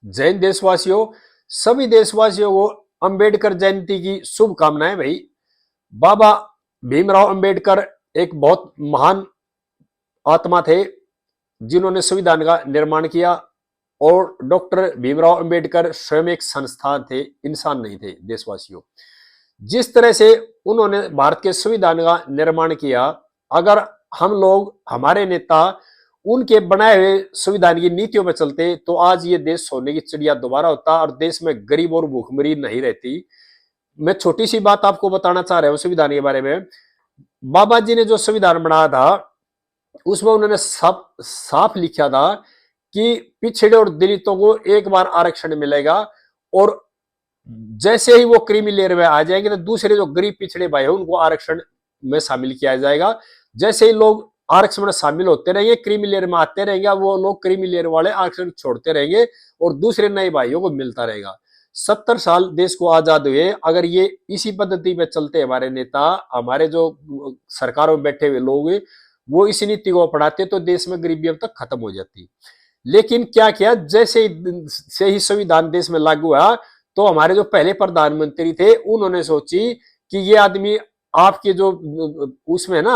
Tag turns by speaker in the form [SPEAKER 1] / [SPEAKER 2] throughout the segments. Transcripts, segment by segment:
[SPEAKER 1] जैन देशवासियों, सभी देशवासियों को अंबेडकर जयंती की शुभकामनाएं भाई। बाबा भीमराव अंबेडकर एक बहुत महान आत्मा थे जिन्होंने संविधान का निर्माण किया। और डॉक्टर भीमराव अंबेडकर स्वयं एक संस्थान थे, इंसान नहीं थे। देशवासियों, जिस तरह से उन्होंने भारत के संविधान का निर्माण किया, अगर हम लोग, हमारे नेता उनके बनाए हुए संविधान की नीतियों पर चलते तो आज ये देश सोने की चिड़िया दोबारा होता और देश में गरीब और भूखमरी नहीं रहती। मैं छोटी सी बात आपको बताना चाह रहा हूं संविधान के बारे में। बाबा जी ने जो संविधान बनाया था उसमें उन्होंने साफ साफ लिखा था कि पिछड़े और दलितों को एक बार आरक्षण मिलेगा, और जैसे ही वो क्रीमी लेयर में आ जाएंगे तो दूसरे जो गरीब पिछड़े भाई हैं उनको आरक्षण में शामिल किया जाएगा। जैसे ही लोग आरक्षण में शामिल होते रहेंगे, क्रीमी लेयर में आते रहेंगे, वो लोग क्रीमी लेयर वाले आरक्षण छोड़ते रहेंगे और दूसरे नए भाइयों को मिलता रहेगा। 70 साल देश को आजाद हुए, अगर ये इसी पद्धति पे चलते हमारे नेता, हमारे जो सरकारों में बैठे हुए लोग, वो इसी नीति को अपनाते तो देश में गरीबी अब तक खत्म हो जाती। लेकिन क्या किया, जैसे ही संविधान देश में लागू हुआ तो हमारे जो पहले प्रधानमंत्री थे उन्होंने सोची कि ये आदमी आपके जो उसमें ना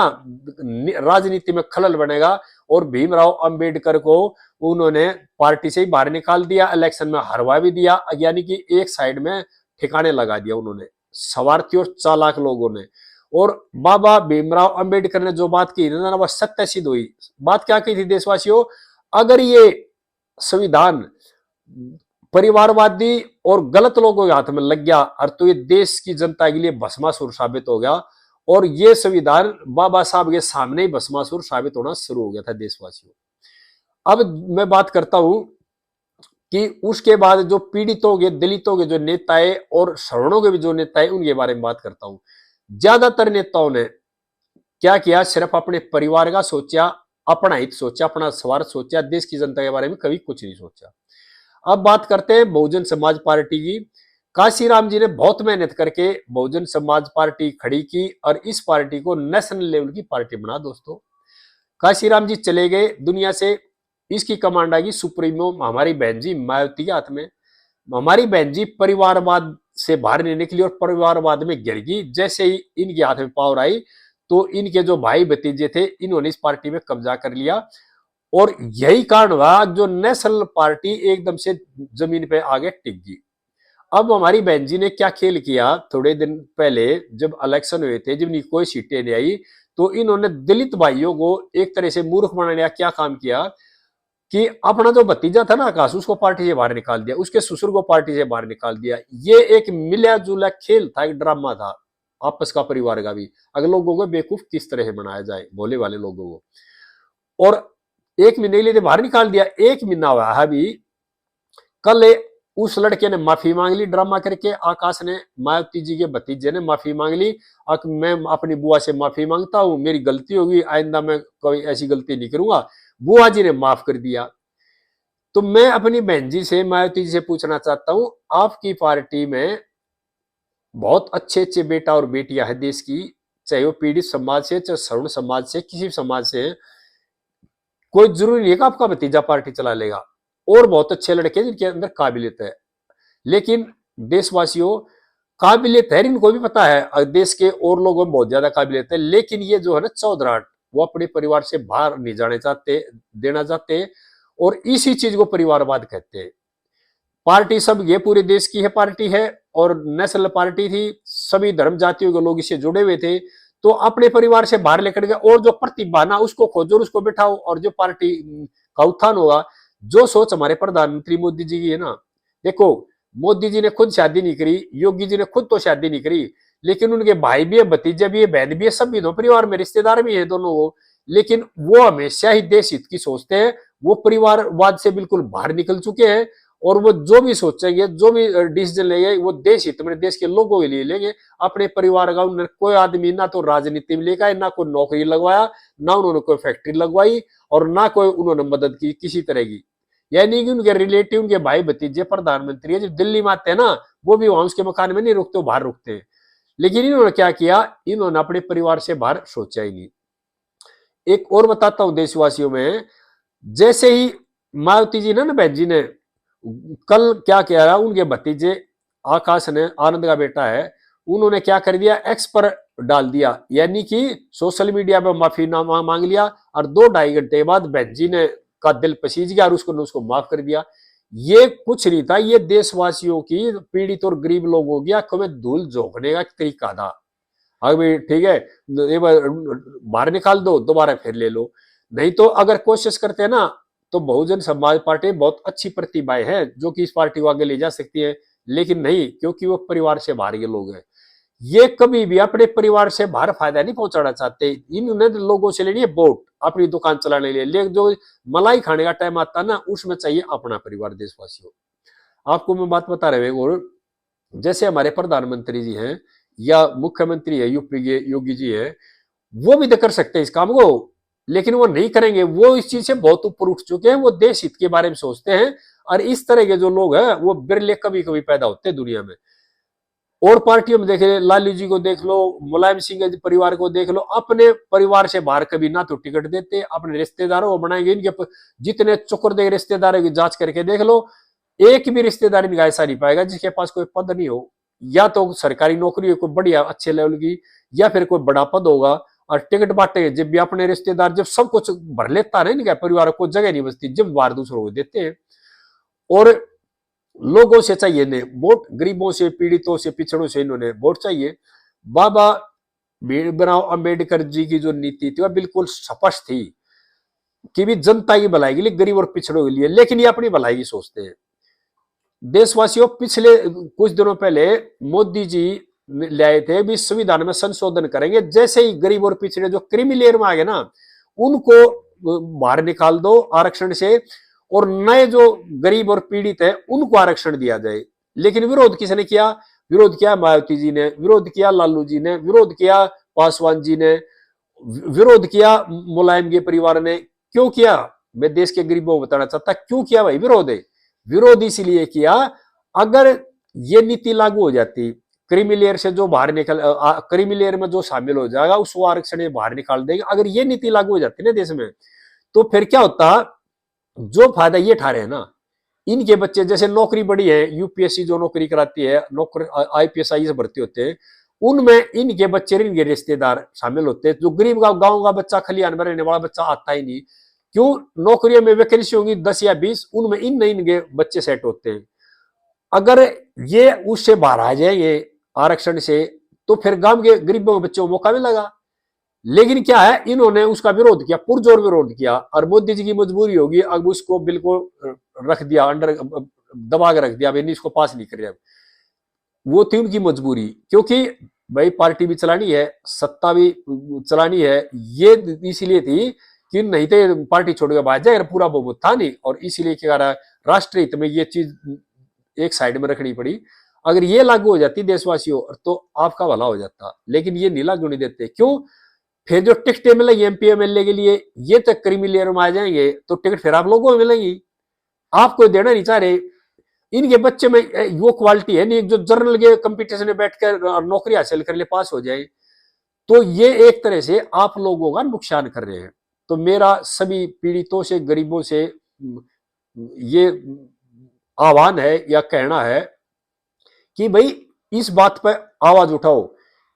[SPEAKER 1] राजनीति में खलल बनेगा, और भीमराव अंबेडकर को उन्होंने पार्टी से ही बाहर निकाल दिया, इलेक्शन में हरवा भी दिया, यानी कि एक साइड में ठिकाने लगा दिया उन्होंने स्वार्थी और चालाक लोगों ने। और बाबा भीमराव अंबेडकर ने जो बात की ना वह सत्य सिद्ध हुई। बात क्या की थी देशवासियों, अगर ये संविधान परिवारवादी और गलत लोगों के हाथ में लग गया और तो ये देश की जनता के लिए भस्मासुर साबित हो गया, और ये संविधान बाबा साहब के सामने ही भस्मासुर साबित होना शुरू हो गया था देशवासियों। अब मैं बात करता हूं कि उसके बाद जो पीड़ितों के, दलितों के जो नेता है और सवर्णों के भी जो नेता है उनके बारे में बात करता हूं। ज्यादातर नेताओं ने क्या किया, सिर्फ अपने परिवार का सोचा, अपना हित सोचा, अपना स्वार्थ सोचा, देश की जनता के बारे में कभी कुछ नहीं सोचा। अब बात करते हैं बहुजन समाज पार्टी की। काशीराम जी ने बहुत मेहनत करके बहुजन समाज पार्टी खड़ी की और इस पार्टी को नेशनल लेवल की पार्टी बना। दोस्तों, काशीराम जी चले गए दुनिया से, इसकी कमांड आ गई सुप्रीमो हमारी बहन जी मायावती के हाथ में। हमारी बहन जी परिवारवाद से बाहर नहीं निकली और परिवारवाद में गिर गई। जैसे ही इनके हाथ में पावर आई तो इनके जो भाई भतीजे थे इन्होंने इस पार्टी में कब्जा कर लिया, और यही कारण हुआ जो नेशनल पार्टी एकदम से जमीन पे आगे टिक गई। अब हमारी बहन जी ने क्या खेल किया, थोड़े दिन पहले जब इलेक्शन हुए थे, जब कोई सीटें नहीं आई, तो इन्होंने दलित भाइयों को एक तरह से मूर्ख बनाने का क्या काम किया कि अपना जो भतीजा था ना आकाश, उसको पार्टी से बाहर निकाल दिया, उसके ससुर को पार्टी से बाहर निकाल दिया। ये एक मिला जुला खेल था, एक ड्रामा था आपस का, परिवार का भी, अगर लोगों को बेवकूफ किस तरह से बनाया जाए, भोले वाले लोगों को। और एक महीने के लिए बाहर निकाल दिया। एक महीना हुआ है अभी, कल उस लड़के ने माफी मांग ली ड्रामा करके, आकाश ने, मायावती जी के भतीजे ने माफी मांग ली। मैं अपनी बुआ से माफी मांगता हूं, मेरी गलती होगी, आइंदा मैं कोई ऐसी गलती नहीं करूंगा। बुआ जी ने माफ कर दिया। तो मैं अपनी बहन जी से, मायावती जी से पूछना चाहता हूं, आपकी पार्टी में बहुत अच्छे अच्छे बेटा और बेटियां है देश की, चाहे वो पीड़ित समाज से, चाहे सवर्ण समाज से, किसी भी समाज से, कोई जरूरी नहीं है कि आपका भतीजा पार्टी चला लेगा। और बहुत अच्छे लड़के जिनके अंदर काबिलियत है। लेकिन देशवासियों, काबिलियत है, इनको भी पता है देश के और लोगों में बहुत ज्यादा काबिलियत है, लेकिन ये जो है ना चौधराट, वो अपने परिवार से बाहर नहीं जाने चाहते, देना चाहते, और इसी चीज को परिवारवाद कहते हैं। पार्टी सब ये पूरे देश की है पार्टी है, और नेशनल पार्टी थी, सभी धर्म जातियों के लोग इससे जुड़े हुए थे। तो अपने परिवार से बाहर लेकर गए, और जो प्रतिभा ना उसको खोजो और उसको बिठाओ, और जो पार्टी का उत्थान होगा। जो सोच हमारे प्रधानमंत्री मोदी जी की है ना, देखो, मोदी जी ने खुद शादी नहीं करी, योगी जी ने खुद तो शादी नहीं करी, लेकिन उनके भाई भी है, भतीजे भी है, बहन भी है, सब भी दो परिवार में रिश्तेदार भी है दोनों वो। लेकिन वो हमेशा ही देश हित की सोचते हैं, वो परिवारवाद से बिल्कुल बाहर निकल चुके हैं, और वो जो भी सोचेंगे, जो भी डिसीजन लेंगे, वो देश हित में, देश के लोगों के लिए लेंगे। अपने परिवार का उन्होंने कोई आदमी ना तो राजनीति में लेकर, ना कोई नौकरी लगवाया, ना उन्होंने कोई फैक्ट्री लगवाई, और ना कोई उन्होंने मदद की किसी तरह की। यानी कि उनके रिलेटिव, उनके भाई भतीजे प्रधानमंत्री है, जो दिल्ली में आते हैं ना, वो भी वहां उसके मकान में नहीं रुकते, बाहर रुकते हैं। लेकिन इन्होंने क्या किया, इन्होंने अपने परिवार से बाहर सोचा ही नहीं। एक और बताता हूं देशवासियों में, जैसे ही मायावती जी ने ना बहन जी ने कल क्या कह रहा, उनके भतीजे आकाश ने, आनंद का बेटा है, उन्होंने क्या कर दिया, एक्स पर डाल दिया, यानी कि सोशल मीडिया पर माफीनामा मांग लिया, और 2-2.5 घंटे बाद बहन जी ने का दिल पसीज गया और उसको माफ कर दिया। ये कुछ नहीं था, ये देशवासियों की, पीड़ित और गरीब लोगों की आंखों में धूल झोंकने का तरीका था। अभी ठीक है, एक बार बाहर निकाल दो, दोबारा फिर ले लो। नहीं तो अगर कोशिश करते हैं ना, तो बहुजन समाज पार्टी बहुत अच्छी प्रतिभाएं हैं जो कि इस पार्टी को आगे ले जा सकती है, लेकिन नहीं, क्योंकि वो परिवार से बाहर के लोग हैं। ये कभी भी अपने परिवार से बाहर फायदा नहीं पहुंचाना चाहते। इन्होंने लोगों से लेनी है वोट अपनी दुकान चलाने के लिए, लेकिन जो मलाई खाने का टाइम आता है ना, उसमें चाहिए अपना परिवार। देशवासियों, आपको मैं बात बता रहे हैं, और जैसे हमारे प्रधानमंत्री जी हैं या मुख्यमंत्री है यूपी के योगी जी है, वो भी तो कर सकते हैं इस काम को, लेकिन वो नहीं करेंगे। वो इस चीज से बहुत ऊपर उठ चुके हैं, वो देश हित के बारे में सोचते हैं। और इस तरह के जो लोग हैं वो बिरले कभी कभी पैदा होते हैं दुनिया में। और पार्टियों में देखे, लालू जी को देख लो, मुलायम सिंह के परिवार को देख लो, अपने परिवार से बाहर कभी ना तो टिकट देते, अपने रिश्तेदारों को बनाएंगे। इनके जितने चुकर दे रिश्तेदारों की जांच करके देख लो, एक भी रिश्तेदार इनका ऐसा नहीं पाएगा जिसके पास कोई पद नहीं हो, या तो सरकारी नौकरी हो कोई बढ़िया अच्छे लेवल की, या फिर कोई बड़ा पद होगा। और टिकट बांटे जब भी अपने रिश्तेदार, जब सब कुछ भर लेता है इनका परिवार को जगह नहीं बचती, जब बाहर दूसरों को देते हैं। और लोगों से चाहिए ने वोट, गरीबों से, पीड़ितों से, पिछड़ों से इन्होंने वोट चाहिए। बाबा भीमराव अंबेडकर जी की जो नीति थी वह बिल्कुल स्पष्ट थी कि भी जनता की भलाई के लिए, गरीब और पिछड़ों के लिए, लेकिन ये अपनी भलाई की सोचते हैं। देशवासियों, पिछले कुछ दिनों पहले मोदी जी लाए थे भी संविधान में संशोधन करेंगे, जैसे ही गरीब और पिछड़े जो क्रीमी लेयर में आ गए ना, उनको बाहर निकाल दो आरक्षण से, और नए जो गरीब और पीड़ित है उनको आरक्षण दिया जाए। लेकिन विरोध किसने किया? विरोध किया मायावती जी ने, विरोध किया लालू जी ने, विरोध किया पासवान जी ने, विरोध किया मुलायम के परिवार ने। क्यों किया? मैं देश के गरीबों को बताना चाहता क्यों किया भाई विरोध है। विरोध इसलिए किया, अगर ये नीति लागू हो जाती, क्रीमी लेयर से जो बाहर निकल, क्रीमी लेयर में जो शामिल हो जाएगा उसको आरक्षण बाहर निकाल देंगे, अगर ये नीति लागू हो जाती ना देश में, तो फिर क्या होता? जो फायदा ये ठा रहे हैं ना, इनके बच्चे जैसे नौकरी बड़ी है, यूपीएससी जो नौकरी कराती है, नौकरी आईपीएस आईएएस भर्ती होते हैं, उनमें इनके बच्चे, इनके रिश्तेदार शामिल होते हैं। जो गरीब गांव का बच्चा, खलिहान में रहने वाला बच्चा आता ही नहीं। क्यों? नौकरियों में वैकेंसी होंगी 10 या 20, उनमें इनके बच्चे सेट होते हैं। अगर ये उससे बाहर आ जाएंगे आरक्षण से, तो फिर गांव के गरीबों के बच्चों को मौका मिलेगा। लेकिन क्या है, इन्होंने उसका विरोध किया, पुरजोर विरोध किया, और मोदी जी की मजबूरी होगी, अब उसको बिल्कुल रख दिया, अंडर दबा के रख दिया, भाई इसको पास नहीं कर रहे। वो थी उनकी मजबूरी, क्योंकि भाई पार्टी भी चलानी है, सत्ता भी चलानी है। ये इसीलिए थी कि नहीं तो पार्टी छोड़ के भाग जाए, पूरा बहुमत था नहीं, और इसीलिए क्या रहा, राष्ट्रीय हित में ये चीज एक साइड में रखनी पड़ी। अगर ये लागू हो जाती देशवासियों, तो आपका भला हो जाता, लेकिन ये नहीं लागू नहीं देते। क्यों? फिर जो टिकटें मिलेगी एमपी एमएलए के लिए, ये तक क्रीमी लेयर में आ जाएंगे, तो टिकट फिर आप लोगों को मिलेंगी, आपको देना नहीं चाह रहे। इनके बच्चे में वो क्वालिटी है नहीं जो जर्नल के कंपटीशन में बैठकर नौकरी हासिल कर ले, पास हो जाए। तो ये एक तरह से आप लोगों का नुकसान कर रहे हैं। तो मेरा सभी पीड़ितों से, गरीबों से ये आह्वान है या कहना है कि भाई इस बात पर आवाज उठाओ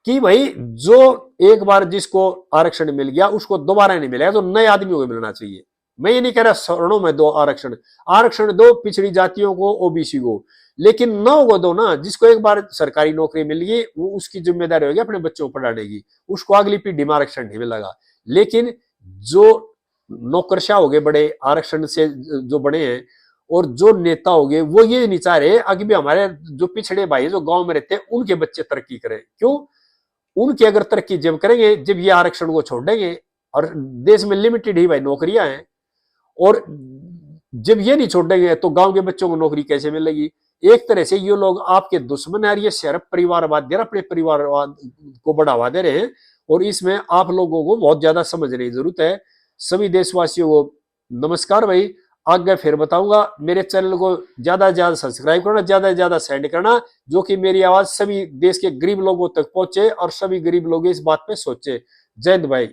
[SPEAKER 1] कि भाई जो एक बार जिसको आरक्षण मिल गया उसको दोबारा नहीं मिलेगा, तो नए आदमियों को मिलना चाहिए। मैं ये नहीं कह रहा सवर्णों में दो आरक्षण, आरक्षण दो पिछड़ी जातियों को, ओबीसी को, लेकिन 9 को दो ना। जिसको एक बार सरकारी नौकरी मिल गई, वो उसकी जिम्मेदारी होगी अपने बच्चों को पढ़ाने की, उसको अगली पीढ़ी में आरक्षण नहीं मिलेगा। लेकिन जो नौकरशाह हो गए बड़े आरक्षण से जो बड़े हैं, और जो नेता हो गए, वो ये नहीं चाह रहे आगे भी हमारे जो पिछड़े भाई जो गांव में रहते हैं उनके बच्चे तरक्की करें। क्यों? उनकी अगर तरक्की जब करेंगे जब ये आरक्षण को छोड़ देंगे, और देश में लिमिटेड ही भाई नौकरियां हैं, और जब ये नहीं छोड़ देंगे तो गांव के बच्चों को नौकरी कैसे मिलेगी? एक तरह से ये लोग आपके दुश्मन है, और ये सिर्फ परिवारवाद, अपने परिवारवाद को बढ़ावा दे रहे हैं, और इसमें आप लोगों को बहुत ज्यादा समझने की जरूरत है। सभी देशवासियों को नमस्कार भाई, आगे फिर बताऊंगा। मेरे चैनल को ज्यादा से ज्यादा सब्सक्राइब करना, ज्यादा से ज्यादा सेंड करना, जो कि मेरी आवाज सभी देश के गरीब लोगों तक पहुंचे और सभी गरीब लोग इस बात पे सोचे। जय हिंद भाई।